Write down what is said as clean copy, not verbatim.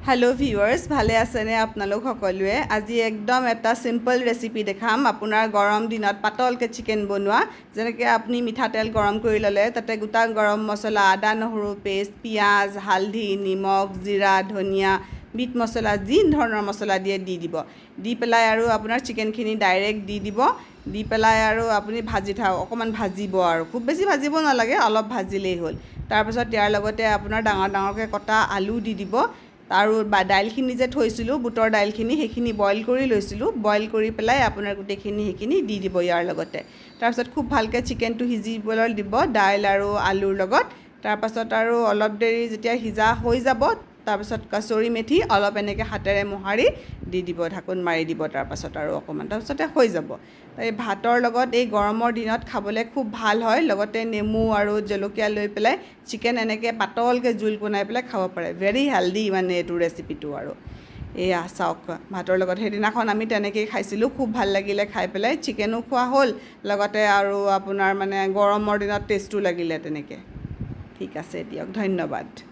hello viewers ভালে আছেনে আপোনালোক সকলোৱে আজি একদম এটা সিম্পল ৰেচিপি দেখাম আপোনাৰ গৰম দিনত পাতলকে চিকেন বনোৱা যেনেকৈ আপুনি মিঠা তেল গৰম কৰি ললে তাতে গোটা গৰম মছলা আদা নহৰু পেষ্ট পিয়াজ হালধি নিমখ জিৰা ধনিয়া বিট মছলা যি ধৰণৰ মছলা দিয়ে দি দিব দি পেলাই আৰু আপোনাৰ চিকেনখিনি ডাইৰেক্ট দি দিব দি পেলাই আৰু আপুনি ভাজি থাক অকমান ভাজিব আৰু খুব বেছি ভাজিব নালাগে অলপ ভাজিলেই হ'ল তাৰ পাছত ইয়াৰ লগতে আপোনাৰ ডাঙৰ ডাঙৰকৈ কটা আলু দি দিব আৰু দাইলখিনি যে থৈছিলোঁ বুটৰ দাইলখিনি সেইখিনি বইল কৰি লৈছিলোঁ বইল কৰি পেলাই আপোনাৰ গোটেইখিনি সেইখিনি দি দিব ইয়াৰ লগতে তাৰপিছত খুব ভালকৈ চিকেনটো সিজিবলৈ দিব দাইল আৰু আলুৰ লগত তাৰপাছত আৰু অলপ দেৰি যেতিয়া সিজা হৈ যাব তাৰপিছত কচুৰি মেথি অলপ এনেকৈ হাতেৰে মোহাৰি দি দিব ঢাকোন মাৰি দিব তাৰপাছত আৰু অকণমান তাৰপিছতে হৈ যাব এই ভাতৰ লগত এই গৰমৰ দিনত খাবলৈ খুব ভাল হয় লগতে নেমু আৰু জলকীয়া লৈ পেলাই চিকেন এনেকৈ পাতলকৈ জোল বনাই পেলাই খাব পাৰে ভেৰি হেল্ডি মানে এইটো ৰেচিপিটো আৰু এয়া চাওক ভাতৰ লগত সেইদিনাখন আমি তেনেকৈয়ে খাইছিলোঁ খুব ভাল লাগিলে খাই পেলাই চিকেনো খোৱা হ'ল লগতে আৰু আপোনাৰ মানে গৰমৰ দিনত টেষ্টো লাগিলে তেনেকৈ ঠিক আছে দিয়ক ধন্যবাদ